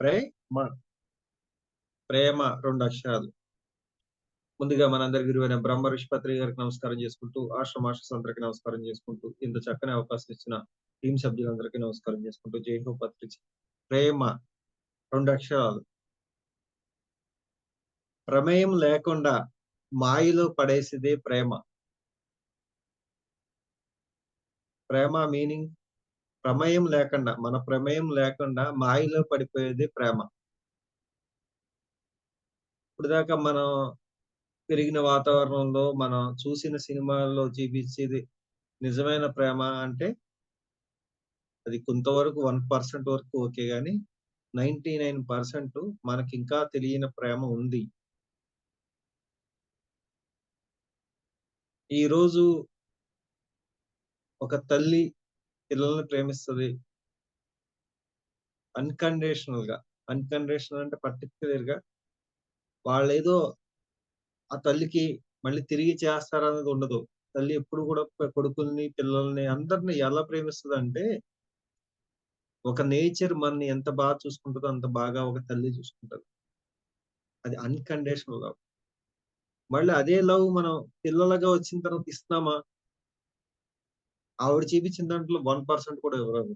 ప్రేమ. ప్రేమ 2 అక్షరాలు. ముందుగా మనందరి గురువైన బ్రహ్మ ఋషిపత్రి గారికి నమస్కారం చేసుకుంటూ, ఆశ్రమాషస్ అందరికి నమస్కారం చేసుకుంటూ, ఇంత చక్కని అవకాశం ఇచ్చిన టీమ్ సభ్యులందరికీ నమస్కారం చేసుకుంటూ, జై హో పత్రిజీ. ప్రేమ 2 అక్షరాలు. ప్రమేయం లేకుండా మాయలో పడేసేదే ప్రేమ. ప్రేమ మీనింగ్ ప్రమేయం లేకుండా, మన ప్రమేయం లేకుండా మాయలో పడిపోయేదే ప్రేమ. ఇప్పటిదాకా మనం పెరిగిన వాతావరణంలో, మనం చూసిన సినిమాల్లో చూపించేది నిజమైన ప్రేమ అంటే, అది కొంతవరకు 1% వరకు ఓకే గాని, 99% మనకింకా తెలియని ప్రేమ ఉంది. ఈరోజు ఒక తల్లి పిల్లల్ని ప్రేమిస్తది. అన్‌కండిషనల్‌గా. అన్‌కండిషనల్ అంటే పర్టిక్యులర్‌గా వాళ్ళేదో ఆ తల్లికి మళ్ళీ తిరిగి చేస్తారనేది ఉండదు. తల్లి ఎప్పుడు కూడా కొడుకుల్ని, పిల్లల్ని అందరిని ఎలా ప్రేమిస్తదంటే, ఒక నేచర్ మనని ఎంత చూసుకుంటదో అంత బాగా ఒక తల్లి చూసుకుంటది. అది అన్‌కండిషనల్ లవ్. మళ్ళీ అదే లవ్ మనం పిల్లలుగా వచ్చిన తర్వాత ఇస్తున్నామా? ఆవిడ చూపించిన దాంట్లో 1% కూడా ఇవ్వరు.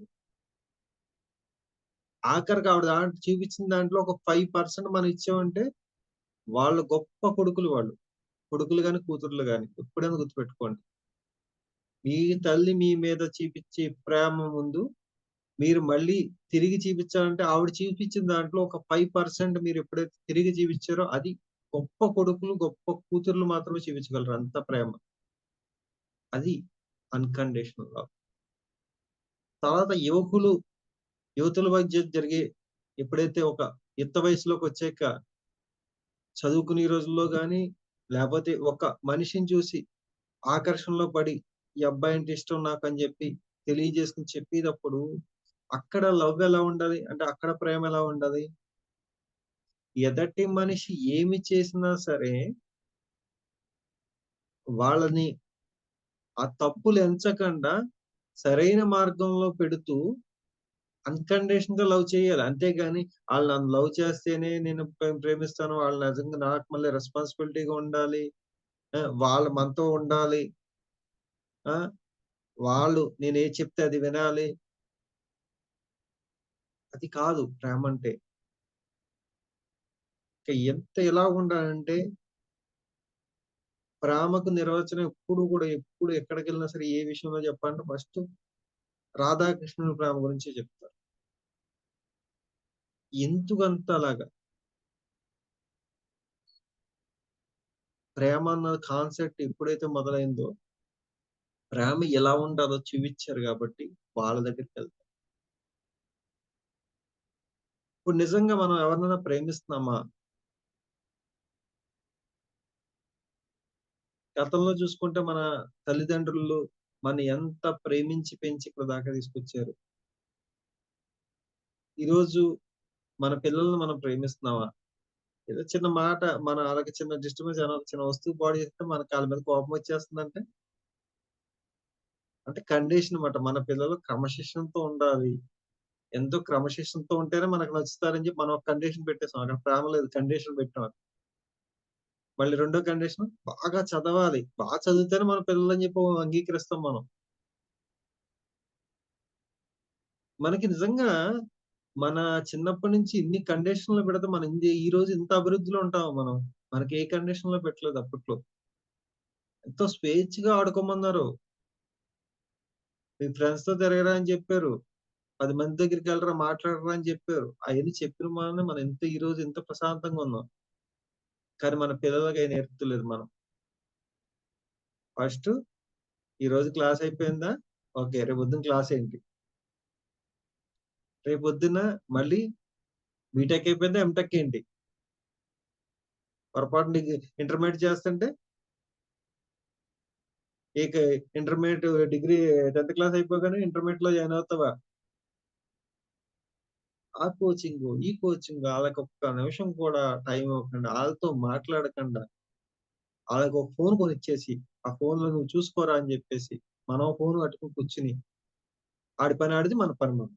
ఆఖరికి ఆవిడ చూపించిన దాంట్లో ఒక 5% మనం ఇచ్చామంటే, వాళ్ళు గొప్ప కొడుకులు వాళ్ళు. కొడుకులు గాని, కూతుర్లు గాని. ఎప్పుడైనా గుర్తుపెట్టుకోండి. మీ తల్లి మీ మీద చూపిచ్చే ప్రేమ ముందు, మీరు మళ్ళీ తిరిగి చూపించాలంటే, ఆవిడ చూపించిన దాంట్లో ఒక 5% మీరు ఎప్పుడైతే తిరిగి చూపించారో, అది గొప్ప కొడుకులు, గొప్ప కూతుర్లు మాత్రమే చూపించగలరు అంత ప్రేమ. అది అన్‌కండిషనల్ లవ్. తర్వాత యువతుల మధ్య జరిగే ఎప్పుడైతే ఒక యుక్త వయసులోకొచ్చాక చదువుకునే రోజుల్లో గాని, లేపోతే ఒక మనిషిని చూసి ఆకర్షణలో పడి, ఈ అబ్బాయంటే ఇష్టం నాకని జెప్పి తెలియజేసుకొని చెప్పేటప్పుడు, అక్కడ లవ్ ఎలా ఉండాలి? అంటే అక్కడ ప్రేమ ఎలా ఉండాలి? ఎదటి మనిషి ఏమి చేసినా సరే, వాళ్ళని ఆ తప్పులు ఎంచకుండా సరైన మార్గంలో పెడుతూ అన్‌కండిషనల్‌గా లవ్ చేయాలి. అంతేగాని ఆళ్ళు నన్ను లవ్ చేస్తేనే నేను ప్రేమిస్తాను. వాళ్ళు నిజంగా నాకు మళ్ళీ రెస్పాన్సిబిలిటీగా ఉండాలి. వాళ్ళు మనతో ఉండాలి. ఆ! వాళ్ళు నేనేది చెప్తే అది వినాలి. అది కాదు ప్రేమంటే. ఎంత ఎలా ఉండాలంటే ప్రేమకు నిర్వచనం ఎప్పుడు కూడా ఎప్పుడు ఎక్కడికెళ్ళినా సరే ఏ విషయంలో చెప్పాలంటే ఫస్ట్ రాధాకృష్ణుల ప్రేమ గురించే చెప్తారు. ఎందుకంతలాగా? ప్రేమ అన్న కాన్సెప్ట్ ఎప్పుడైతే మొదలైందో, ప్రేమ ఎలా ఉండాలో చూపిచ్చారు గాబట్టి వాళ్ళ దగ్గరికెళ్తాం. ఇప్పుడు నిజంగా మనం ఎవరినైనా ప్రేమిస్తున్నామా? గతంలో చూసుకుంటే మన తల్లిదండ్రులు మనని ఎంత ప్రేమించి పెంచి ఇక్కడి దాకా తీసుకొచ్చారు. ఈరోజు మన పిల్లల్ని మనం ప్రేమిస్తున్నామా? ఏదో చిన్న మాట మన ఆళ్ళకి చిన్న డిస్టర్బెన్స్ ఏమైనా చిన్న వస్తువు పాడు చేస్తే మనకు ఆళ్ళ మీద కోపం వచ్చేస్తుందంటే, అంటే కండిషన్ మాట. మన పిల్లలు క్రమశిక్షణతో ఉండాలి. ఎంతో క్రమశిక్షణతో ఉంటేనే మనకు నచ్చుతారని చెప్పి మనం ఒక కండిషన్ పెట్టేసాం. అక్కడ ప్రేమ లేదు కండిషన్ పెట్టాం. మళ్ళీ రెండో కండిషన్ బాగా చదవాలి. చదివితేనే మన పిల్లలని చెప్పి అంగీకరిస్తాం మనం. మనకి నిజంగా మన చిన్నప్పటి నుంచి ఇన్ని కండిషన్‌లు పెడితే మనం ఈరోజు ఇంత అభివృద్ధిలో ఉంటామా మనం? మనకి ఏ కండిషన్‌లో పెట్టలేదు అప్పట్లో. ఎంతో స్వేచ్ఛగా ఆడుకోమన్నారు. మీ ఫ్రెండ్స్‌తో తిరగరా అని చెప్పారు. 10 మంది దగ్గరికెళ్ళరా మాట్లాడరా అని చెప్పారు. అయన్నీ చెప్పిన వల్లనే మనం ఈరోజు ఇంత ప్రశాంతంగా ఉన్నాం. కానీ మన పిల్లలకి అయి నేర్పుతలేదు మనం. ఫస్టు ఈరోజు క్లాస్ అయిపోయిందా? ఓకే. రేపొద్దున క్లాస్ ఏంటి? రేపొద్దున మళ్ళీ బీటెక్ అయిపోయిందా? ఎంటెక్ ఏంటి? పొరపాటున నీకు ఇంటర్మీడియేట్ చేస్తుంటే ఇక ఇంటర్మీడియేట్ డిగ్రీ 10థ్ క్లాస్ అయిపోగానే ఇంటర్మీడియేట్‌లో జాయిన్ అవుతావా? ఆ కోచింగు, ఈ కోచింగు ఆళ్ళకొక్క నిమిషం కూడా టైం ఇవ్వకుండా, ఆళ్ళతో మాట్లాడకుండా, ఆళ్ళకొక ఫోన్ కొనిచ్చేసి, ఆ ఫోన్‌లో నువ్వు చూసుకోరా అని జెప్పేసి, మనం ఫోన్ పట్టుకొని కూర్చొని, ఆడి పని ఆడిది, మన పని మనది.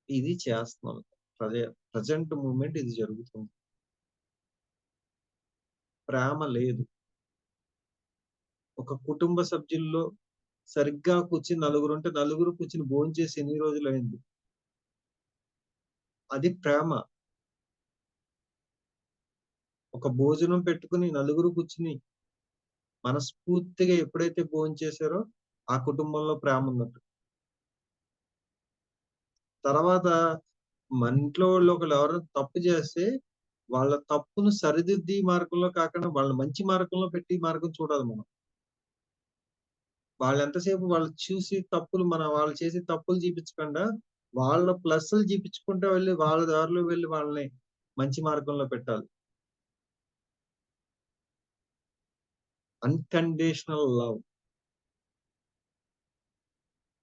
ఇది చేస్తున్నాం. ప్రజె ప్రెజెంట్ మూవ్‌మెంట్ ఇది జరుగుతుంది. ప్రేమ లేదు. ఒక కుటుంబ సభ్యుల్లో సరిగ్గా కూర్చొని నలుగురుంటే, నలుగురు కూర్చొని భోంచేసి ఎన్ని రోజులయింది. అది ప్రేమ. ఒక భోజనం పెట్టుకొని నలుగురు కూర్చొని మనస్ఫూర్తిగా ఎప్పుడైతే భోంచేసారో, ఆ కుటుంబంలో ప్రేమున్నట్టు. తర్వాత మన ఇంట్లో వాళ్ళు ఒకళ్ళు ఎవరైనా తప్పు చేస్తే, వాళ్ళ తప్పును సరిదిద్ది మార్గంలో కాకుండా, వాళ్ళని మంచి మార్గంలో పెట్టి మార్గం చూడాలి మనం. వాళ్ళెంతసేపు వాళ్ళు చూసి తప్పులు వాళ్ళు చేసే తప్పులు చూపించకుండా, వాళ్ళ ప్లస్‌లు చూపించుకుంటా వెళ్లి, వాళ్ళ దారిలో వెళ్లి వాళ్ళని మంచి మార్గంలో పెట్టాలి. Unconditional love.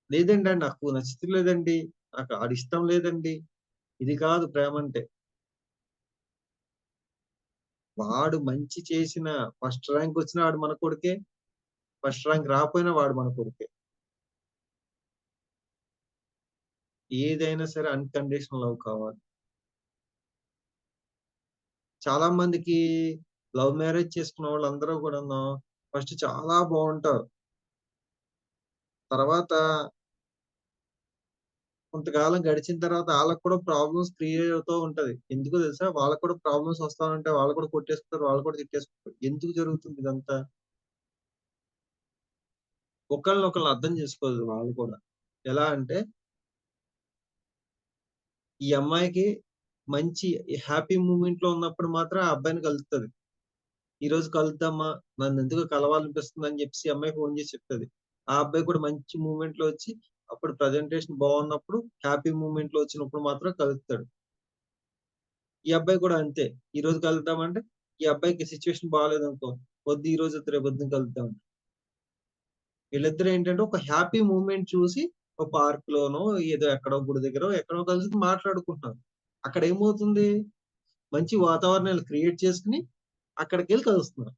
లేదండి నాకు నచ్చట్లేదండి. నాకు ఆడిష్టం లేదండి. ఇది కాదు ప్రేమంటే. వాడు మంచి చేసిన ఫస్ట్ ర్యాంక్ వచ్చినా ఆడు మన కొడుకే. ఫస్ట్ ర్యాంక్ రాకపోయినా వాడు మన కొడుకే. ఏదైనా సరే అన్‌కండీషనల్ లవ్ కావాలి. చాలా మందికి లవ్ మ్యారేజ్ చేసుకున్న వాళ్ళందరూ కూడాను ఫస్ట్ చాలా బావుంటారు. తర్వాత కొంతకాలం గడిచిన తర్వాత ఆళ్ళకి కూడా ప్రాబ్లమ్స్ క్రియేట్ అవుతూ ఉంటది. ఎందుకో తెలుసా? వాళ్ళకి కూడా ప్రాబ్లమ్స్ వస్తా ఉంటాయి. వాళ్ళు కూడా కొట్టేసుకుంటారు. వాళ్ళు కూడా తిట్టేసుకుంటారు. ఎందుకు జరుగుతుంది ఇదంతా? ఒకళ్ళనొకళ్ళు అర్థం చేసుకోలేదు వాళ్ళు కూడా. ఎలా అంటే ఈ అమ్మాయికి మంచి హ్యాపీ మూవ్‌మెంట్‌లో ఉన్నప్పుడు మాత్రం ఆ అబ్బాయిని కలుత్తది. ఈరోజు కలుద్దామా? నన్నెందుకో కలవాలనిపిస్తుందని చెప్పేసి ఈ అమ్మాయి ఫోను చేసి చెప్తది. ఆ అబ్బాయి కూడా మంచి మూవ్‌మెంట్‌లో వచ్చి అప్పుడు ప్రెజెంటేషన్ బావున్నప్పుడు హ్యాపీ మూవ్‌మెంట్‌లో వచ్చినప్పుడు మాత్రం కలుత్తాడు. ఈ అబ్బాయి కూడా అంతే. ఈరోజు కలుద్దామంటే, ఈ అబ్బాయికి సిట్యుయేషన్ బాలేదనుకో, వద్దు ఈరోజు వద్దు రేపొద్దున కలుద్దాం. వీళ్ళిద్దరు ఏంటంటే ఒక హ్యాపీ మూవ్‌మెంట్ చూసి ఒక పార్క్‌లోనో, ఏదో ఎక్కడో గుడి దగ్గరో, ఎక్కడో కలిసి మాట్లాడుకుంటున్నారు. అక్కడేమవుతుంది? మంచి వాతావరణాలు క్రియేట్ చేసుకొని అక్కడికెళ్ళి కలుస్తున్నారు.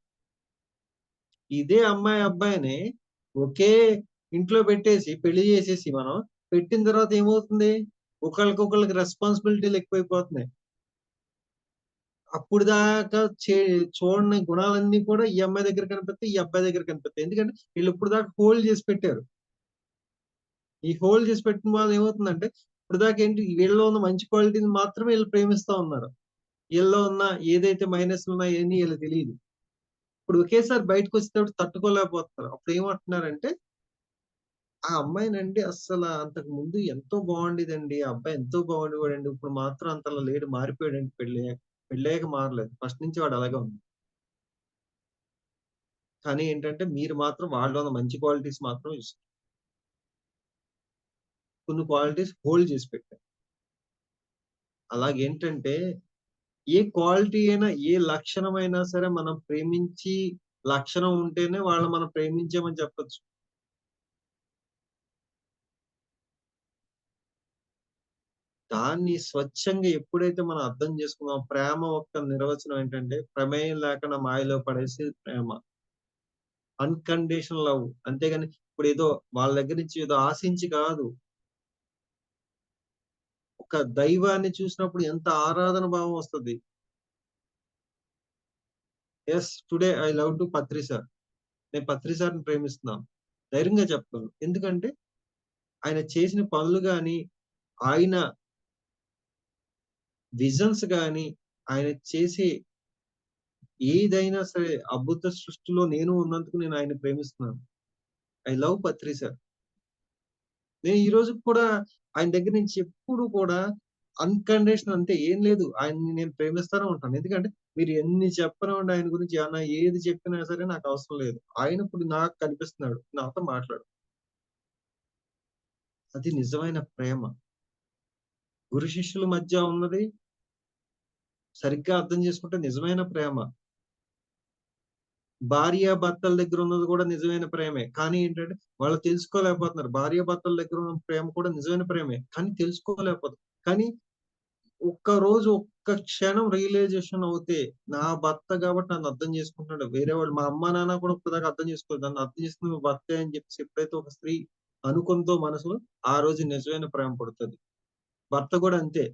ఇదే అమ్మాయి, అబ్బాయిని ఒకే ఇంట్లో పెట్టేసి పెళ్లి చేసేసి మనం, పెట్టిన తర్వాత ఏమవుతుంది? ఒకళ్ళకొకళ్ళకి రెస్పాన్సిబిలిటీలు ఎక్కువైపోతున్నాయి. అప్పటిదాకా చూడని గుణాలన్నీ కూడా ఈ అమ్మాయి దగ్గర కనిపిత్తయి. ఈ అబ్బాయి దగ్గర కనిపిత్తయి. ఎందుకంటే ఈళ్ళిప్పటిదాకా హోల్డ్ చేసి పెట్టారు. ఈ హోల్డ్ చేసి పెట్టిన వల్ల ఏమవుతుందంటే, ఇప్పటిదాకా ఏంటి వీళ్ళలో ఉన్న మంచి క్వాలిటీని మాత్రమే ఈళ్ళు ప్రేమిస్తా ఉన్నారు. ఈళ్ళలో ఉన్న ఏదైతే మైనస్‌లున్నాయో అయన్నీ ఈళ్ళకి తెలీదు. ఇప్పుడు ఒకేసారి బయటకొచ్చేటప్పుడు తట్టుకోలేకపోతున్నారు. అప్పుడేమంటున్నారంటే, ఆ అమ్మాయినండి అంతకు ముందు ఎంతో బాగుండేదండి. ఆ అబ్బాయి ఎంతో బాగుండేవాడండి. ఇప్పుడు మాత్రం అంతలా లేడు. మారిపోయాడండి పెళ్ళయ్యాక. పెళ్ళయ్యాక మారలేదు. ఫస్ట్ నుంచి వాడు అలాగే ఉన్నాడు. కానీ ఏంటంటే మీరు మాత్రం వాళ్ళలో ఉన్న మంచి క్వాలిటీస్ మాత్రం కొన్ని క్వాలిటీస్ హోల్డ్ చేసి పెట్టారు. అలాగేంటంటే ఏ క్వాలిటీ అయినా, ఏ లక్షణమైనా సరే మనం ప్రేమించి లక్షణం ఉంటేనే వాళ్ళని మనం ప్రేమించామని చెప్పొచ్చు. దాన్ని స్వచ్ఛంగా ఎప్పుడైతే మనం అర్థం చేసుకున్నామో ప్రేమ యొక్క నిర్వచనం ఏంటంటే ప్రమేయం లేకుండా మాయలో పడేసేది ప్రేమ. Unconditional love. అంతేగాని ఇప్పుడేదో వాళ్ళ దగ్గర నుంచి ఏదో ఆశించి కాదు. ఒక దైవాన్ని చూసినప్పుడు ఎంత ఆరాధన భావం వస్తది. Yes. Today I love to Patri sir. నేను పత్రి సార్‌ని ప్రేమిస్తున్నాను. ధైర్యంగా చెప్తాను. ఎందుకంటే ఆయన చేసిన పనులు గాని, ఆయన విజన్స్ గాని, ఆయన చేసే ఏదైనా సరే అద్భుత సృష్టిలో నేను ఉన్నందుకు నేను ఆయన్ని ప్రేమిస్తున్నాను. I love Patri sir. నేను ఈ రోజుకి కూడా ఆయన దగ్గర నుంచి ఎప్పుడు కూడా అన్‌కండిషనల్ అంతే ఏం లేదు. ఆయన్ని నేను ప్రేమిస్తానే ఉంటాను. ఎందుకంటే మీరు ఎన్ని చెప్పనివ్వండి ఆయన గురించి ఏది చెప్పినా సరే నాకు అవసరం లేదు. ఆయన ఇప్పుడు నాకు కనిపిస్తున్నాడు. నాతో మాట్లాడు. అది నిజమైన ప్రేమ. గురు శిష్యుల మధ్య ఉన్నది సరిగ్గా అర్థం చేసుకుంటే నిజమైన ప్రేమ. భార్యాభర్తల దగ్గర ఉన్నది కూడా నిజమైన ప్రేమే. కానీ ఏంటంటే వాళ్ళు తెలుసుకోలేకపోతున్నారు. భార్యాభర్తల దగ్గర ఉన్న ప్రేమ కూడా నిజమైన ప్రేమే. కానీ తెలుసుకోలేకపోతున్నారు. కానీ ఒక్కరోజు, ఒక్క క్షణం రియలైజేషన్ అవుతే, నా భర్త కాబట్టి నన్ను అర్థం చేసుకుంటున్నాడు. వేరే వాళ్ళు మా అమ్మ, నాన్న కూడా ఇప్పటిదాకా అర్థం చేసుకోలేదు. నన్ను అర్థం చేసుకున్న మీ భర్తే అని చెప్పేసి ఎప్పుడైతే ఒక స్త్రీ అనుకుందో మనసులో, ఆ రోజు నిజమైన ప్రేమ పుడతది. భర్త కూడా అంతే.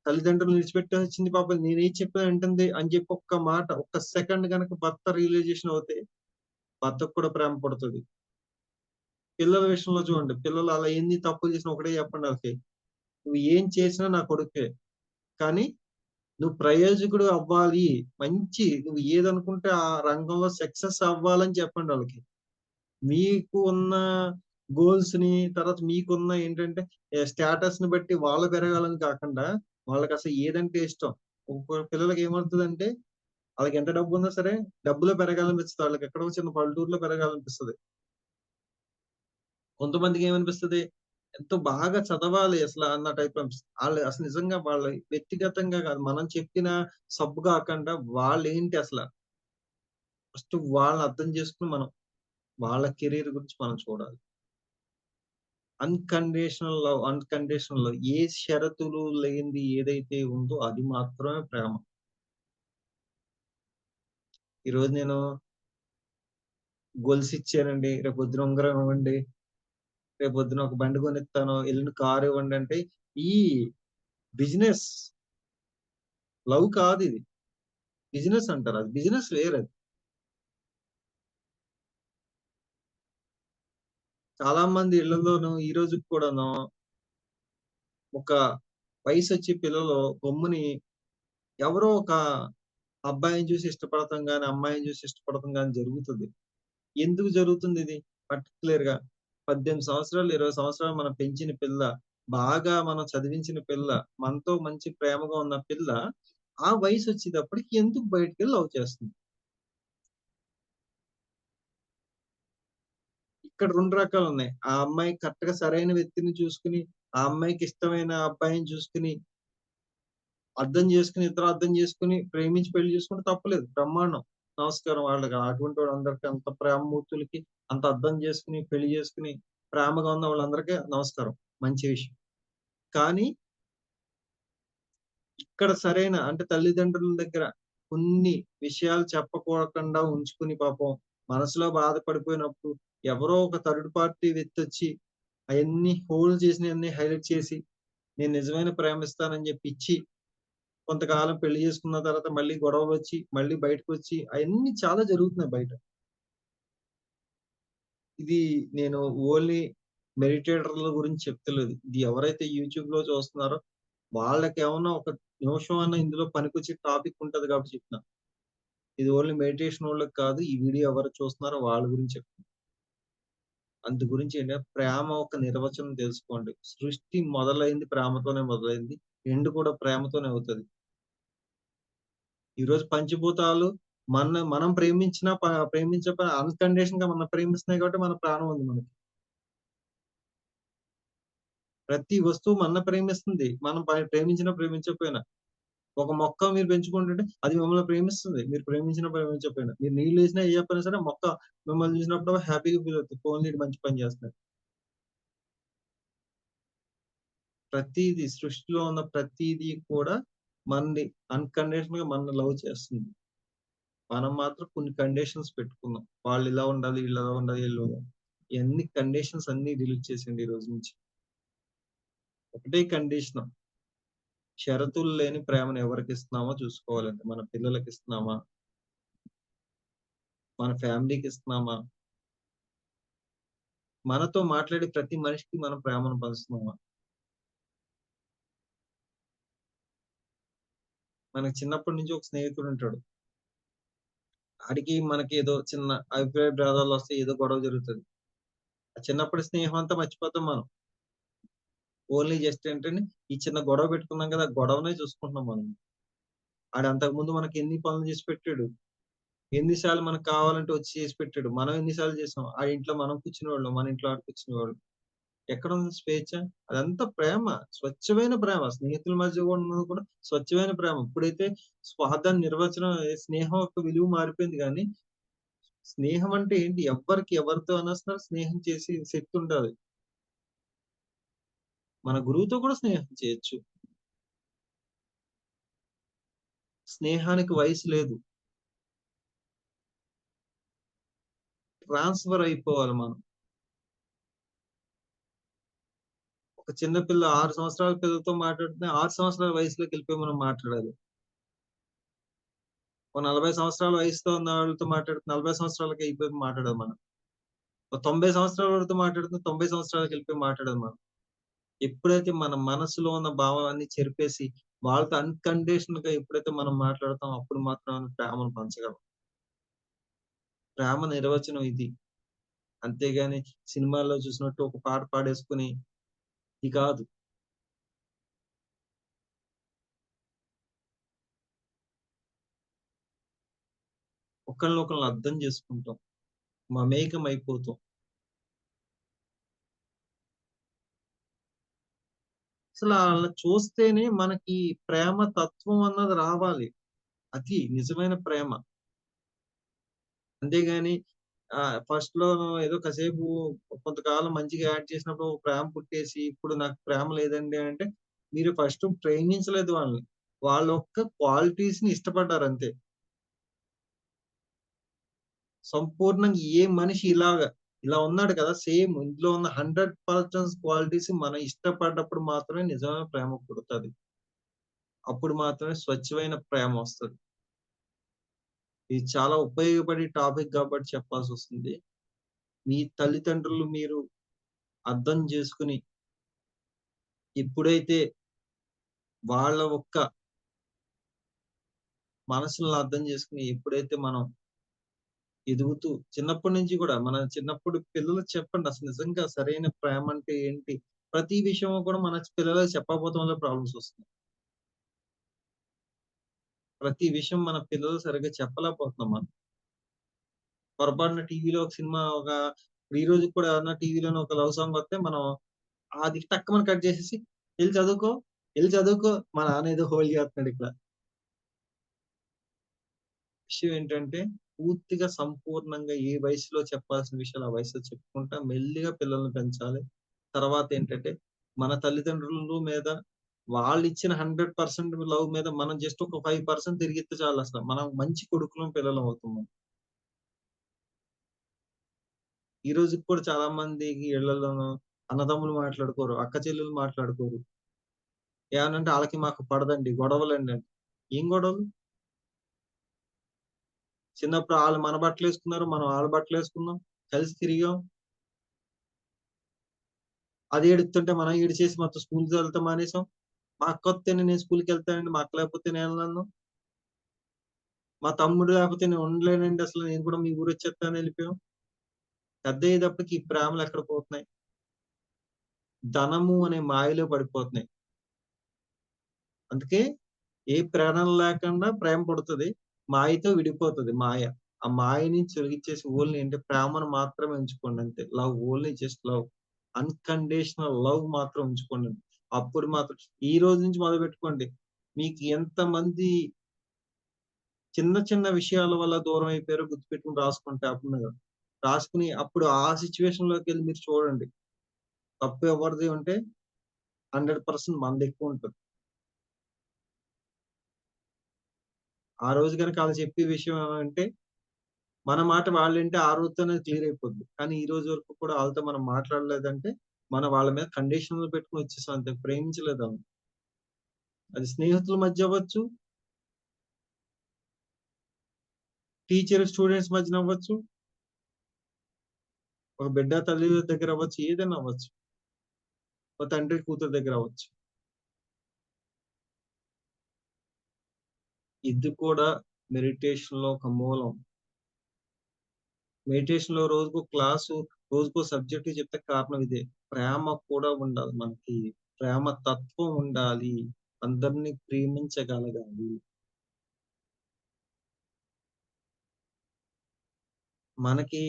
తల్లిదండ్రులను విడిచిపెట్టేసొచ్చింది పాపం నేనేం చెప్పినా వింటుంది అని చెప్పి ఒక్క మాట, ఒక్క సెకండ్ గనక భర్త రియలైజేషన్ అవుతే భర్తకు కూడా ప్రేమ పుడతది. పిల్లల విషయంలో చూడండి. పిల్లలు అలా ఎన్ని తప్పులు చేసినా ఒకటే చెప్పండి ఆళ్ళకి. "నువ్వు ఏం చేసినా నా కొడుకే. కానీ నువ్వు ప్రయోజకుడు అవ్వాలి. మంచి నువ్వు ఏదనుకుంటే ఆ రంగంలో సక్సెస్ అవ్వాలని" చెప్పండి ఆళ్ళకి. మీకు ఉన్న గోల్స్‌ని తర్వాత మీకున్న ఏంటంటే స్టేటస్‌ని బట్టి వాళ్ళు పెరగాలని కాకుండా, వాళ్ళకసలు ఏదంటే ఇష్టం. పిల్లలకి ఏమవుతదంటే, ఆళ్ళకి ఎంత డబ్బున్నా సరే డబ్బులో పెరగాలనిపిస్తది ఆళ్ళకి. ఎక్కడో చిన్న పల్లెటూరులో పెరగాలనిపిస్తది. కొంతమందికి ఏమనిపిస్తది, ఎంతో బాగా చదవాలి అసల అన్న టైప్‌లో అనిపిస్తది. ఆళ్ళు అసలు నిజంగా వాళ్ళ వ్యక్తిగతంగా కాదు. మనం చెప్పిన సబ్బు కాకుండా వాళ్ళేంటి అసల, ఫస్ట్ వాళ్ళని అర్థం చేసుకొని మనం వాళ్ళ కెరియర్ గురించి మనం చూడాలి. అన్‌కండిషనల్ లవ్ ఏ షరతులు లేనిది ఏదైతే ఉందో అది మాత్రమే ప్రేమ. ఈరోజు నేను గొలుసిచ్చానండి. రేపొద్దున ఉంగరం ఇవ్వండి. రేపొద్దున ఒక బండి కొనిత్తాను. ఎల్లుండి కారు ఇవ్వండి అంటే ఈ బిజినెస్. లవ్ కాదిది. బిజినెస్ అంటారు. అది బిజినెస్ వేరది. చాలా మంది ఇళ్ళల్లోనూ ఈ రోజుకి కూడాను ఒక వయసొచ్చి పిల్లలు గమ్ముని ఎవరో ఒక అబ్బాయిని చూసి ఇష్టపడటం గాని, అమ్మాయిని చూసి ఇష్టపడటం గాని జరుగుతది. ఎందుకు జరుగుతుందిది? పర్టిక్యులర్‌గా 18 సంవత్సరాలు, 20 సంవత్సరాలు మనం పెంచిన పిల్ల, బాగా మనం చదివించిన పిల్ల, మనతో మంచి ప్రేమగా ఉన్న పిల్ల, ఆ వయసొచ్చేటప్పటికి ఎందుకు బయటికెళ్ళి లవ్ చేస్తుంది? ఇక్కడ 2 రకాలున్నాయి. ఆ అమ్మాయి కరెక్ట్‌గా సరైన వ్యక్తిని చూసుకొని, ఆ అమ్మాయికి ఇష్టమైన అబ్బాయిని చూసుకొని, ఇద్దరు అర్థం చేసుకొని, ప్రేమించి పెళ్లి చేసుకుంటే తప్పులేదు. బ్రహ్మాండం. నమస్కారం వాళ్ళకి. అటువంటి వాళ్ళందరికీ అంత ప్రేమమూర్తులకి, అంత అర్థం చేసుకొని, పెళ్లి చేసుకొని, ప్రేమగా ఉన్న వాళ్ళందరికీ నమస్కారం. మంచి విషయం. కానీ ఇక్కడ సరైన అంటే తల్లిదండ్రుల దగ్గర కొన్ని విషయాలు చెప్పకోకుండా ఉంచుకొని పాపం మనసులో బాధపడిపోయినప్పుడు ఎవరో ఒక థర్డ్ పార్టీ వ్యక్తొచ్చి అయన్నీ హోల్డ్ చేసినయన్నీ హైలైట్ చేసి, నేను నిజమైన ప్రేమిస్తానని జెప్పి ఇచ్చి, కొంతకాలం పెళ్లి చేసుకున్న తర్వాత మళ్ళీ గొడవలొచ్చి, మళ్ళీ బయటకొచ్చి అయన్నీ చాలా జరుగుతున్నాయి బయట. ఇది నేను ఓన్లీ మెడిటేటర్ల గురించి చెప్తలేదు. ఇది ఎవరైతే యూట్యూబ్‌లో చూస్తున్నారో వాళ్ళకేమన్నా ఒక నిమిషం అన్నా ఇందులో పనికొచ్చే టాపిక్ ఉంటది కాబట్టి చెప్తున్నా. ఇది ఓన్లీ మెడిటేషనోళ్ళకి కాదు. ఈ వీడియో ఎవరు చూస్తున్నారో వాళ్ళ గురించి చెప్తున్నా. అందు గురించి ఏంటంటే ప్రేమ ఒక నిర్వచనం తెలుసుకోండి. సృష్టి మొదలైంది ప్రేమతోనే మొదలైంది. ఎండ్ కూడా ప్రేమతోనే అవుతది. ఈరోజు పంచభూతాలు మనం ప్రేమించినా ప్రేమించకపోయినా అన్‌కండిషన్‌గా మనం ప్రేమిస్తున్నాయి కాబట్టి మన ప్రాణం ఉంది మనకి. ప్రతి వస్తువు మనల్ని ప్రేమిస్తుంది. మనం ప్రేమించినా ప్రేమించకపోయినా. ఒక మొక్క మీరు పెంచుకుంటుంటే అది మిమ్మల్ని ప్రేమిస్తుంది. మీరు ప్రేమించినా, ప్రేమించకపోయినా. మీరు నీళ్లేసినా, ఎయకపోయినా సరే మొక్క మిమ్మల్ని చూసినప్పుడు హ్యాపీగా ఫీల్ అవుద్ది. పోన్లే ఈడు మంచి పని చేస్తున్నాడు. ప్రతీది సృష్టిలో ఉన్న ప్రతీది కూడా మనని అన్‌కండిషనల్‌గా మనల్ని లవ్ చేస్తుంది. మనం మాత్రం కొన్ని కండిషన్స్ పెట్టుకున్నాం. వాళ్ళిలా ఉండాలి, ఈళ్ళలా ఉండాలి, ఈళ్ళు ఇయన్నీ కండిషన్స్ అన్నీ డిలీట్ చేసేయండి ఈ రోజు నుంచి. ఒకటే కండిషను. షరతులు లేని ప్రేమను ఎవరికిస్తున్నామో చూసుకోవాలండి. మన పిల్లలకిస్తున్నామా? మన ఫ్యామిలీకిస్తున్నామా? మనతో మాట్లాడే ప్రతి మనిషికి మనం ప్రేమను పంచుతున్నామా? మనకు చిన్నప్పటి నుంచి ఒక స్నేహితుడుంటాడు. ఆడికి మనకి ఏదో చిన్న అభిప్రాయ భేదాలొస్తాయి. ఏదో గొడవ జరుగుతది. ఆ చిన్నప్పటి స్నేహం అంతా మర్చిపోతాం మనం. ఓన్లీ జస్ట్ ఏంటంటే, ఈ చిన్న గొడవ పెట్టుకున్నాం కదా! ఆ గొడవనే చూసుకుంటున్నాం మనం. ఆడు అంతకుముందు మనకి ఎన్ని పనులు చేసి పెట్టాడు. ఎన్ని సార్లు మనకు కావాలంటే వచ్చి చేసి పెట్టాడు. మనం ఎన్ని సార్లు చేసాం. ఆ ఇంట్లో మనం కూర్చునేవాళ్ళం. మన ఇంట్లో ఆడు కూర్చునేవాడు. ఎక్కడుంది స్వేచ్ఛ? అదంతా ప్రేమ. స్వచ్ఛమైన ప్రేమ. స్నేహితుల మధ్య ఉన్నది కూడా స్వచ్ఛమైన ప్రేమ. ఇప్పుడైతే స్వార్థాన్ని నిర్వచనం స్నేహం యొక్క విలువ మారిపోయింది గానీ, స్నేహం అంటే ఏంటి? ఎవరితో అయినా సరే స్నేహం చేసే శక్తి ఉండాలి. మన గురువుతో కూడా స్నేహం చేయొచ్చు. స్నేహానికి వయసు లేదు. ట్రాన్స్‌ఫర్ అయిపోవాలి మనం. ఒక చిన్న పిల్ల 6 సంవత్సరాల పిల్లతో మాట్లాడితే 6 సంవత్సరాల వయసులోకెళ్ళిపోయి మనం మాట్లాడాలి. ఓ 40 సంవత్సరాల వయసుతో ఉన్న వాళ్ళతో మాట్లాడితే 40 సంవత్సరాలకి అయిపోయి మాట్లాడాలి మనం. ఓ 90 సంవత్సరాల వాళ్ళతో మాట్లాడితే 90 సంవత్సరాలకెళ్ళిపోయి మాట్లాడాలి మనం. ఎప్పుడైతే మన మనసులో ఉన్న భావాలన్నీ చెరిపేసి, వాళ్ళతో అన్‌కండిషనల్‌గా ఎప్పుడైతే మనం మాట్లాడతామో అప్పుడు మాత్రమే ప్రేమను పంచగలం. ప్రేమ నిర్వచనం ఇది. అంతేగాని సినిమాల్లో చూసినట్టు ఒక పాట పాడేసుకొని ఇది కాదు. ఒకళ్ళనొకళ్ళని అర్థం చేసుకుంటాం. మమేకమైపోతాం. అసల ఆళ్ళని చూస్తేనే మనకి ప్రేమ తత్వం అన్నది రావాలి. అది నిజమైన ప్రేమ. అంతేగాని ఫస్ట్‌లో ఏదో కాసేపు కొంతకాలం మంచిగా యాక్ట్ చేసినప్పుడు ప్రేమ పుట్టేసి, ఇప్పుడు నాకు ప్రేమ లేదండి అంటే, మీరు ఫస్ట్ ప్రేమించలేదు వాళ్ళని. వాళ్ళ యొక్క క్వాలిటీస్‌ని ఇష్టపడ్డారంతే. సంపూర్ణంగా ఏ మనిషి ఇలా ఉన్నాడు కదా! సేమ్ ఇందులో ఉన్న 100% క్వాలిటీస్ మనం ఇష్టపడ్డప్పుడు మాత్రమే నిజమైన ప్రేమ పుడతది. అప్పుడు మాత్రమే స్వచ్ఛమైన ప్రేమొస్తది. ఇది చాలా ఉపయోగపడే టాపిక్ కాబట్టి చెప్పాల్సొస్తుంది. మీ తల్లిదండ్రులు మీరు అర్థం చేసుకొని, ఎప్పుడైతే వాళ్ళ ఒక్క మనసులను అర్థం చేసుకొని, ఎప్పుడైతే మనం ఎదుగుతూ చిన్నప్పటి నుంచి గూడా మన చిన్నప్పుడు పిల్లలకి చెప్పండి అసలు నిజంగా సరైన ప్రేమ అంటే ఏంటి? ప్రతి విషయం కూడా మన పిల్లలకి చెప్పకపోవడం వల్ల ప్రాబ్లమ్స్ వస్తున్నాయి. ప్రతి విషయం మన పిల్లలు సరిగ్గా చెప్పలేకపోతున్నాం మనం. పొరపాటున టీవీలో ఒక సినిమా ఈ రోజుకి కూడా ఏమన్నా టీవీలోనే ఒక లవ్ సాంగ్ వస్తే మనం అది టక్కుమని కట్ చేసేసి, "ఎళ్లి చదువుకో, ఎళ్లి చదువుకో" మా నాన్న ఏదో హోల్ చేస్తున్నాడిక్కడ. విషయం ఏంటంటే, పూర్తిగా సంపూర్ణంగా ఏ వయసులో చెప్పాల్సిన విషయాలు ఆ వయసులో చెప్పుకుంటా మెల్లిగా పిల్లల్ని పెంచాలి. తర్వాతేంటంటే, మన తల్లిదండ్రుల మీద వాళ్ళిచ్చిన 100% లవ్ మీద మనం జస్ట్ ఒక 5% తిరిగిస్తే చాలసల. మనం మంచి కొడుకులం, పిల్లలం అవుతాం మనం. ఈ రోజుకి కూడా చాలా మందికి ఇళ్ళల్లోనూ అన్నదమ్ములు మాట్లాడుకోరు. అక్క చెల్లెలు మాట్లాడుకోరు. ఏమనంటే ఆళ్ళకి మాకు పడదండి. గొడవలండి. ఏం గొడవలు? చిన్నప్పుడు ఆళ్ళు మన బట్టలేసుకున్నారు. మనం ఆళ్ళ బట్టలేసుకున్నాం. కలిసి తిరిగాం. అది ఏడుత్తుంటే మనం ఏడిచేసి మొత్తం స్కూలుకెళ్ళటం మానేసాం. మా అక్కొత్తేనే నేను స్కూలుకెళ్తానండి. మా అక్క లేకపోతే నేనెళ్ళను. మా తమ్ముడు లేకపోతే నేను ఉండలేనండి అసలు. నేను కూడా మీ ఊరొచ్చేత్తాను ఎళ్ళిపోయాం. పెద్దయ్యేటప్పటికి ఈ ప్రేమలెక్కడ పోతున్నాయి. ధనము అనే మాయలో పడిపోతున్నాయి. అందుకే ఏ ప్రేరణ లేకుండా ప్రేమ పుడతది. మాయతో విడిపోతది మాయ. ఆ మాయని తొలగిచ్చేసి ఓన్లీ ఏంటి ప్రేమను మాత్రమే ఉంచుకోండి అంతే. Love only just love. Unconditional love మాత్రం ఉంచుకోండి. అప్పుడు మాత్రం ఈ రోజు నుంచి మొదలుపెట్టుకోండి. మీకు ఎంతమంది చిన్న చిన్న విషయాల వల్ల దూరం అయిపోయారో గుర్తుపెట్టుకొని రాసుకోండి పేపర్ మీద. రాసుకొని అప్పుడు ఆ సిట్యుయేషన్‌లోకెళ్ళి మీరు చూడండి. తప్పు ఎవరిది ఉంటే 100% మనదెక్కువుంటది. ఆ రోజు గనక ఆళ్ళు చెప్పే విషయం ఏమంటే మన మాట వాళ్ళింటే ఆ రోజుతోనే క్లియర్ అయిపోద్ది. కానీ ఈ రోజు వరకు కూడా ఆళ్ళతో మనం మాట్లాడలేదంటే, మనం వాళ్ళ మీద కండిషన్‌లు పెట్టుకొని వచ్చేసాం అంతే. ప్రేమించలేదు ఆళ్ళని. అది స్నేహితుల మధ్య అవ్వచ్చు, టీచర్ స్టూడెంట్స్ మధ్యన అవ్వచ్చు, ఒక బిడ్డ తల్లి దగ్గర అవ్వచ్చు, ఏదైనా అవ్వచ్చు. ఒక తండ్రి కూతురు దగ్గర అవ్వచ్చు. ఇది కూడా మెడిటేషన్‌లో ఒక మూలం. మెడిటేషన్‌లో రోజుకో క్లాసు, రోజుకో సబ్జెక్ట్ చెప్తే కారణం ఇదే. ప్రేమ కూడా ఉండాలి మనకి. ప్రేమ తత్వం ఉండాలి. అందరిని ప్రేమించగలగాలి. మనకి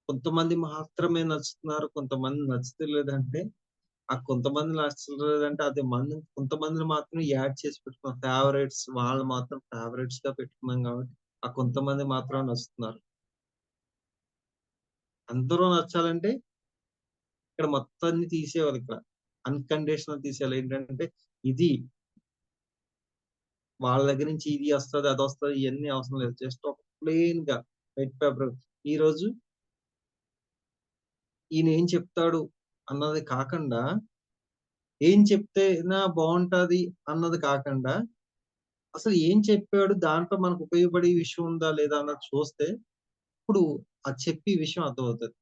కొంతమంది మాత్రమే నచ్చుతున్నారు. కొంతమంది నచ్చుతలేదంటే, ఆ కొంతమంది నచ్చలేదంటే అది మనం కొంతమందిని మాత్రమే యాడ్ చేసి పెట్టుకున్నాం. ఫేవరైట్స్ వాళ్ళు మాత్రం ఫేవరైట్స్‌గా పెట్టుకున్నాం కాబట్టి, ఆ కొంతమంది మాత్రమే నచ్చుతున్నారు. అందరూ నచ్చాలంటే ఇక్కడ మొత్తాన్ని తీసేయాలిక్కడ. అన్‌కండిషనల్ తీసేయాలి. ఏంటంటే ఇది వాళ్ళ దగ్గర నుంచి ఇది ఒస్తది, అదొస్తది ఇయన్నీ అవసరం లేదు. జస్ట్ ఒక ప్లెయిన్‌గా వైట్ పేపర్ ఈరోజు ఈయన ఏం చెప్తాడు అన్నది కాకండా ఏం చెప్తేనా బావుంటది అన్నది కాకండా, అసలు ఏం చెప్పాడు? దాంట్లో మనకు ఉపయోగపడే విషయం ఉందా? లేదా? అన్నది చూస్తే, ఇప్పుడు అది చెప్పి విషయం అర్థమవుతది.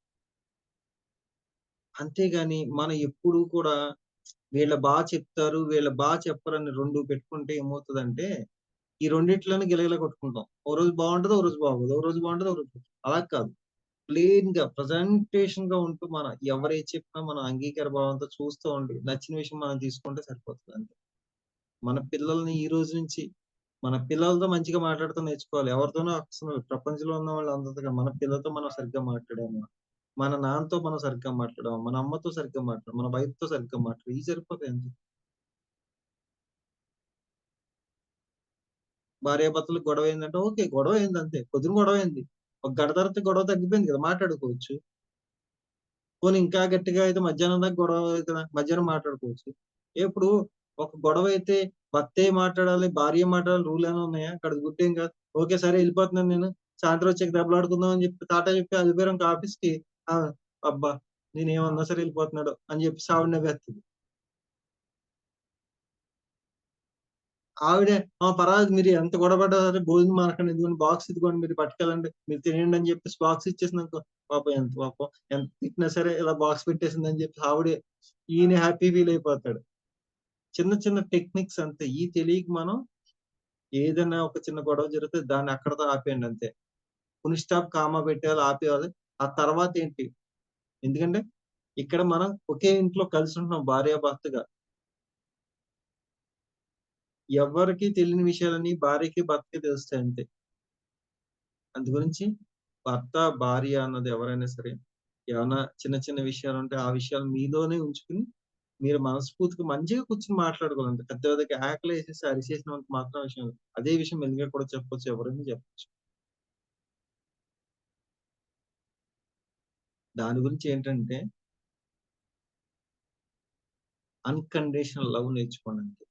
అంతేగాని మనం ఎప్పుడూ కూడా వీళ్ళు చెప్తారు, వీళ్ళు చెప్పరని 2 పెట్టుకుంటే ఏమవుతదంటే, ఈ రెండిట్లోనే గిలగిలా కొట్టుకుంటాం. ఓ రోజు బావుంటది, ఓ రోజు బాగోదు. ఓ రోజు బావుంటది, ఓ రోజు అలా కాదు. ప్లెయిన్‌గా ప్రెజెంటేషన్‌గా ఉంటూ మనం ఎవరేది చెప్పినా మనం అంగీకార భావంతో చూస్తూ ఉండి, నచ్చిన విషయం మనం తీసుకుంటే సరిపోతది అంతే. మన పిల్లల్ని ఈ రోజు నుంచి మన పిల్లలతో మంచిగా మాట్లాడటం నేర్చుకోవాలి. ఎవరితోనో అసలు ప్రపంచంలో ఉన్న వాళ్ళందరితో మన పిల్లలతో మనం సరిగ్గా మాట్లాడామా? మన నాన్నతో మనం సరిగ్గా మాట్లాడామా? మన అమ్మతో సరిగ్గా మాట్లాడామా? మన వైఫ్‌తో సరిగ్గా మాట్లాడామా? ఇయి సరిపోతాయి అంతే. భార్యాభర్తలకు గొడవయిందంటే ఓకే. గొడవయింది అంతే. పొద్దున గొడవయింది. ఒక గంట తర్వాత గొడవ తగ్గిపోయింది కదా! మాట్లాడుకోవచ్చు. పోనీ ఇంకా గట్టిగా అయితే మధ్యాహ్నం దాకా గొడవ అయితదా? మధ్యాహ్నం మాట్లాడుకోవచ్చు. ఇప్పుడు ఒక గొడవైతే భర్తే మాట్లాడాలి, భార్య మాట్లాడాలి రూలేమైనా ఉన్నాయా? అక్కడ గుడ్డేం కాదు. ఓకే. సరే ఎళ్ళిపోతున్నాను నేను. సాయంత్రం వచ్చాక దెబ్బలాడుకుందాం అని చెప్పి టాటా చెప్పి ఎళ్ళిపోయారనుకో ఆఫీస్‌కి. ఆ! అబ్బా! నేనేమన్నా సరే ఎళ్ళిపోతున్నాడు అని చెప్పేసి ఆవిడ నవ్వేస్తది. ఆవిడే పర్వాలేదు మీరు ఎంత గొడవ పడ్డా సరే భోజనం మానకండి. ఇదిగోండి బాక్స్ ఇదిగోండి మీరు పట్టుకెళ్ళండి. మీరు తినేయండి అని చెప్పేసి బాక్స్ ఇచ్చేసిందనుకో, పాపం ఎంత తిట్టినా సరే ఇలా బాక్స్ పెట్టేసిందని చెప్పి ఆవిడే ఈయన హ్యాపీ ఫీల్ అయిపోతాడు. చిన్న చిన్న టెక్నిక్స్ అంతే. ఇయి తెలియక మనం ఏదైనా ఒక చిన్న గొడవ జరిగితే దాన్ని అక్కడితో ఆపేయండి అంతే. ఫుల్ స్టాప్, కామా పెట్టేయాలి, ఆపేయాలి. ఆ తర్వాతేంటి? ఎందుకంటే ఇక్కడ మనం ఒకే ఇంట్లో కలిసుంటున్నాం భార్యాభర్తగా. ఎవ్వరికీ తెలియని విషయాలన్నీ భార్యకి, భర్తకి తెలుస్తాయి అంతే. అందు గురించి భర్త, భార్య అన్నది ఎవరైనా సరే, ఏమన్నా చిన్న చిన్న విషయాలుంటే ఆ విషయాలు మీలోనే ఉంచుకొని, మీరు మనస్ఫూర్తిగా మంచిగా కూర్చొని మాట్లాడుకోవాలంతే. పెద్ద పెద్ద కేకలేసేసి, అరిచేసినంత మాత్రం విషయం కాదు. అదే విషయం మెల్లిగా కూడా చెప్పొచ్చు. ఎవరైనా చెప్పొచ్చు. దాని గురించి ఏంటంటే, అన్‌కండీషనల్ లవ్ నేర్చుకోండంతే.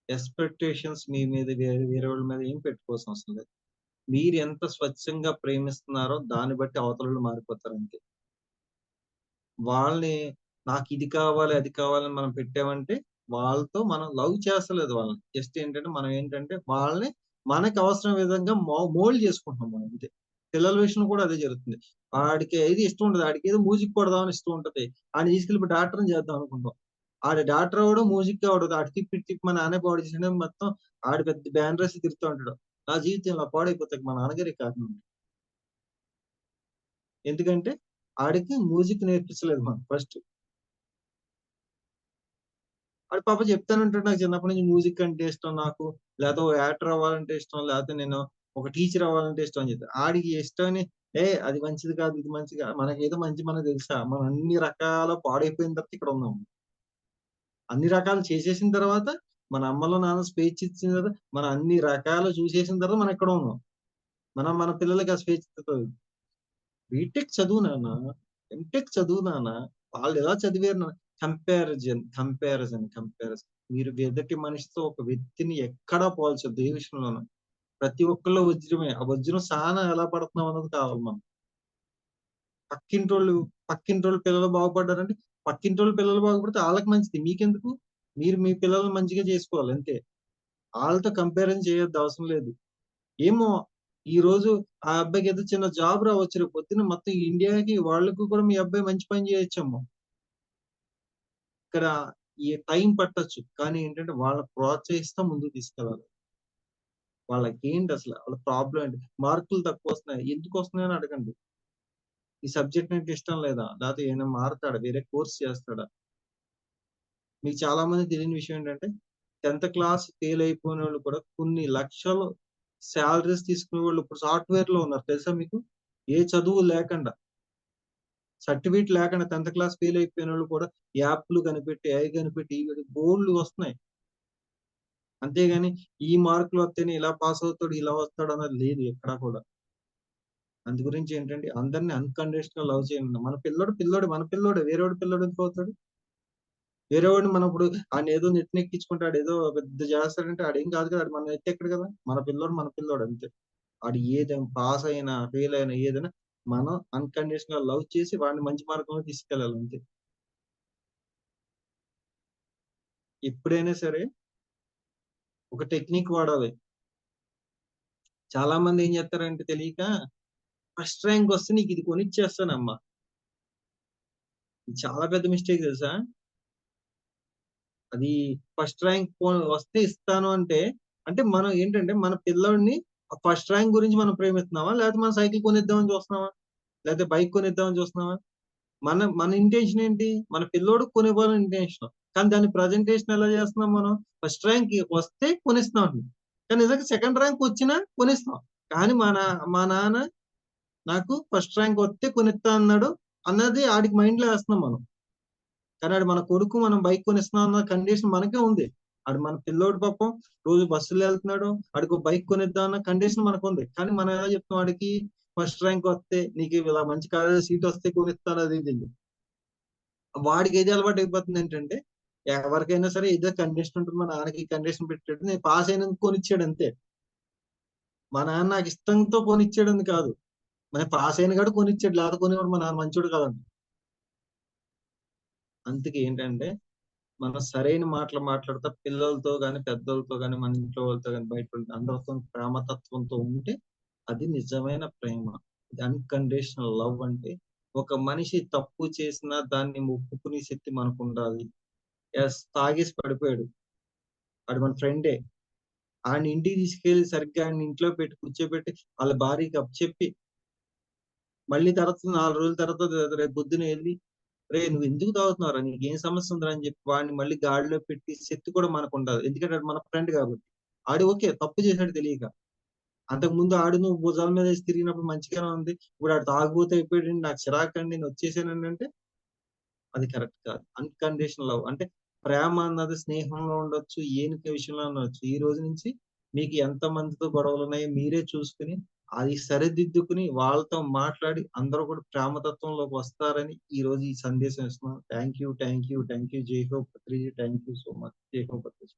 ఎక్స్‌పెక్టేషన్స్ మీ మీద వేరే వాళ్ళ మీద ఏం పెట్టుకోవాల్సిన అవసరం లేదు. మీరెంత స్వచ్ఛంగా ప్రేమిస్తున్నారో దాన్ని బట్టి అవతలోళ్ళు మారిపోతారంతే. వాళ్ళని నాకిది కావాలి, అది కావాలని మనం పెట్టామంటే, వాళ్ళతో మనం లవ్ చేస్తలేదు వాళ్ళని. జస్ట్ ఏంటంటే, మనం ఏంటంటే, వాళ్ళని మనకు అవసరం విధంగా మోల్డ్ చేసుకుంటున్నాం మనం అంతే. పిల్లల విషయంలో కూడా అదే జరుగుతుంది. ఆడికి ఏది ఇష్టం ఉండదు. ఆడికేదో మ్యూజిక్ కొడదామని ఇష్టం ఉంటది. ఆడిని తీసుకెళ్ళిపోయి డాక్టర్‌ని చేద్దాం అనుకుంటాం. ఆడు డాక్టర్ అవ్వడు, మ్యూజిక్ అవ్వడు. ఆడు తిప్పి తిప్పి మా నాన్నే పాడు చేసాడని మొత్తం ఆడు పెద్ద బ్యాండ్ రాసి తిరుగుతా ఉంటాడు. నా జీవితం ఇలా పాడైపోతే మా నాన్నగారే కారణం. ఎందుకంటే, ఆడికి మ్యూజిక్ నేర్పించలేదు మనం ఫస్ట్. ఆడు పాపం చెప్తానుంటాడు నాకు చిన్నప్పటి నుంచి మ్యూజిక్ అంటే ఇష్టం నాకు. లేతే ఓ యాక్టర్ అవ్వాలంటే ఇష్టం. లేతే నేను ఒక టీచర్ అవ్వాలంటే ఇష్టం అని చెప్తాడు. ఆడికి ఇష్టమని అది మంచిది కాదు, ఇది మంచిది మనకేదో మంచి మనకు తెలుసా? మనం అన్ని రకాల పాడైపోయిన తర్వాత ఇక్కడ ఉన్నాం. అన్ని రకాలు చేసేసిన తర్వాత మన అమ్మలో, నాన్న స్వేచ్ఛ ఇచ్చిన తర్వాత మనం అన్ని రకాలు చూసేసిన తర్వాత మనం ఇక్కడ ఉన్నాం. మనం మన పిల్లలకి ఆ స్వేచ్ఛ ఇవ్వలేదు. బీటెక్ చదువు నాన్న, ఎంటెక్ చదువు నాన్న. వాళ్ళెలా చదివారు నాన్న. కంపారిజన్. మీరు ఎదుటి మనిషితో ఒక వ్యక్తిని ఎక్కడా పోల్చొద్దు ఏ విషయంలోను. ప్రతి ఒక్కళ్ళు వజ్రమే. ఆ వజ్రం సాన ఎలా పడుతున్నాం అన్నది కావాలి మనకు. పక్కింటోళ్ళు, పక్కింటోళ్ళ పిల్లలు బాగుపడ్డారంటే, పక్కింటోళ్ళ పిల్లలు బాగుపడితే ఆళ్ళకి మంచిది. మీకెందుకు? మీరు మీ పిల్లల్ని మంచిగా చేసుకోవాలి అంతే. ఆళ్ళతో కంపారిజన్ చేయొద్దు అవసరం లేదు. ఏమో ఈరోజు ఆ అబ్బాయికేదో చిన్న జాబ్ రావచ్చు. రేపు పొద్దున్న మొత్తం ఇండియాకి వాళ్ళకి కూడా మీ అబ్బాయి మంచి పని చేయొచ్చేమో. ఇక్కడ ఈ టైం పట్టొచ్చు. కానీ ఏంటంటే వాళ్ళని ప్రోత్సహిస్తా ముందుకు తీసుకెళ్ళాలి. వాళ్ళకేంటసల వాళ్ళ ప్రాబ్లమ్ ఏంటి? మార్కులు తక్కువొస్తున్నాయి. ఎందుకొస్తున్నాయని అడగండి. ఈ సబ్జెక్ట్ నీకు ఇష్టం లేదా? లేతే ఏమైనా మారతాడా? వేరే కోర్స్ చేస్తాడా? మీకు చాలా మందికి తెలియని విషయం ఏంటంటే 10థ్ క్లాస్ ఫెయిల్ అయిపోయినోళ్ళు కూడా కొన్ని లక్షలు సాలరీస్ తీసుకునేవాళ్ళు ఇప్పుడు సాఫ్ట్‌వేర్‌లో ఉన్నారు. తెలుసా మీకు? ఏ చదువు లేకుండా. సర్టిఫికేట్ లేకుండా 10థ్ క్లాస్ ఫెయిల్ అయిపోయినోళ్ళు కూడా యాప్‌లు కనిపెట్టి, ఏఐ కనిపెట్టి ఇవి బోలెడు వస్తున్నాయి. అంతేగాని ఈ మార్కులొత్తేనే ఇలా పాస్ అవుతాడు, ఇలా వస్తాడన్నది లేదు ఎక్కడా కూడా. అందు గురించి ఏంటంటే అందరిని అన్‌కండిషనల్ లవ్ చేయండి. మన పిల్లోడు పిల్లోడే, మన పిల్లోడే. వేరేవాడి పిల్లోడు ఎందుకు అవుతాడు? వేరేవాడిని మనం ఇప్పుడు ఆడినేదో నెత్తినెక్కించుకుంటే ఆడేదో పెద్ద చేస్తాడంటే ఆడేం కాదు కదా! ఆడు మన నెత్తెక్కడు కదా! మన పిల్లోడు అంతే. ఆడు ఏదైనా పాస్ అయినా, ఫెయిల్ అయినా ఏదైనా మనం అన్‌కండిషనల్ లవ్ చేసి వాడిని మంచి మార్గంలో తీసుకెళ్ళాలి అంతే. ఎప్పుడైనా సరే ఒక టెక్నిక్ వాడాలి. చాలా మంది ఏం చేస్తారంటే తెలియక ఫస్ట్ ర్యాంక్ వస్తే నీకిది కొనిచ్చేస్తానమ్మా. ఇది చాలా పెద్ద మిస్టేక్ తెలుసా? అది ఫస్ట్ ర్యాంక్ వస్తే ఇస్తాను అంటే, అంటే మనం ఏంటంటే మన పిల్లోడిని ఆ ఫస్ట్ ర్యాంక్ గురించి మనం ప్రేమిస్తున్నామా? లేకపోతే మనం సైకిల్ కొనిద్దామని చూస్తున్నామా? లేకపోతే బైక్ కొనిద్దామని చూస్తున్నామా? మన మన ఇంటెన్షన్ ఏంటి? మన పిల్లోడికి కొనివ్వాలని ఇంటెన్షన్. కానీ దాని ప్రెజెంటేషన్ ఎలా చేస్తున్నాం మనం? ఫస్ట్ ర్యాంక్ వస్తే కొనిస్తున్నాం అంటున్నాం. కానీ నిజంగా సెకండ్ ర్యాంక్ వచ్చినా కొనిస్తాం. కానీ మా నాన్న నాకు ఫస్ట్ ర్యాంక్ వస్తే కొనిత్తా అన్నాడు అన్నది ఆడికి మైండ్‌లో ఏస్తున్నాం మనం. కానీ ఆడు మన కొడుకు మనం బైక్ కొనిస్తున్నాం అన్న కండిషన్ మనకే ఉంది. ఆడు మన పిల్లోడు పాపం రోజు బస్సులో ఎళ్తున్నాడు. ఆడికో బైక్ కొనిద్దాం అన్న కండిషన్ మనకుంది. కానీ మనం ఎలా చెప్తాం ఆడికి ఫస్ట్ ర్యాంక్ వస్తే నీకు ఇలా మంచి కాలేజ్‌లో సీట్ వస్తే కొనిస్తాను అది ఇది అని. వాడికి ఏది అలవాటు అయిపోతుంది ఏంటంటే ఎవరికైనా సరే ఏదో కండిషన్ ఉంటుంది. మా నాన్నకి కండిషన్ పెట్టాడు. నేను పాస్ అయినందుకు కొనిచ్చాడు అంతే. మా నాన్న నాకు ఇష్టంతో కొనిచ్చాడని కాదు. మరి పాస్ అయిన కాడ కొనిచ్చాడు. లేకపోతే కొనివ్వడు మా నాన్న మంచోడు కాదండి. అందుకే ఏంటంటే మనం సరైన మాటలు మాట్లాడతా పిల్లలతో గాని, పెద్దలతో గాని, మన ఇంట్లో వాళ్ళతో గాని, బయట వాళ్ళతో అందరితో ప్రేమతత్వంతో ఉంటే అది నిజమైన ప్రేమ. ఇది అన్‌కండిషనల్ లవ్ అంటే ఒక మనిషి తప్పు చేసినా దాన్ని ఒప్పుకునే శక్తి మనకుండాలి. తాగేసి పడిపోయాడు. ఆడు మన ఫ్రెండే. ఆడిని ఇంటికి తీసుకెళ్ళి సరిగ్గా ఆడిని ఇంట్లో పెట్టి కూర్చోబెట్టి ఆళ్ళ భార్యకి అప్పచెప్పి మళ్ళీ తర్వాత 4 రోజుల తర్వాత రేపు పొద్దున ఎళ్లి "రేయ్! నువ్వెందుకు తాగుతున్నావురా? నీకేం సమస్య ఉందిరా?" అని చెప్పి వాడిని మళ్ళీ గాడిలో పెట్టి శక్తి కూడా మనకుండదు. ఎందుకంటే ఆడు మన ఫ్రెండ్ కాబట్టి. ఆడు ఓకే. తప్పు చేసాడు తెలియక. అంతకుముందు ఆడు నువ్వు భుజాల మీదేసి తిరిగినప్పుడు మంచిగానే ఉంది. ఇప్పుడు ఆడు తాగుబోతు అయిపోయాడండి. నాకు చిరాకండి నేనొచ్చేసానండి అంటే అది కరెక్ట్ కాదు. అన్‌కండిషనల్ లవ్ అంటే ప్రేమ అన్నది స్నేహంలో ఉండొచ్చు, ఏనిక విషయంలో ఉండొచ్చు. ఈ రోజు నుంచి మీకు ఎంత మందితో గొడవలున్నాయో మీరే చూసుకొని, అది సరిదిద్దుకొని వాళ్ళతో మాట్లాడి అందరూ కూడా ప్రేమతత్వంలోకి వస్తారని ఈరోజు ఈ సందేశం ఇస్తున్నాను. Thank you. Thank you. Thank you. జై హో Patriji. Thank you so much. జై హో పత్రిజీ.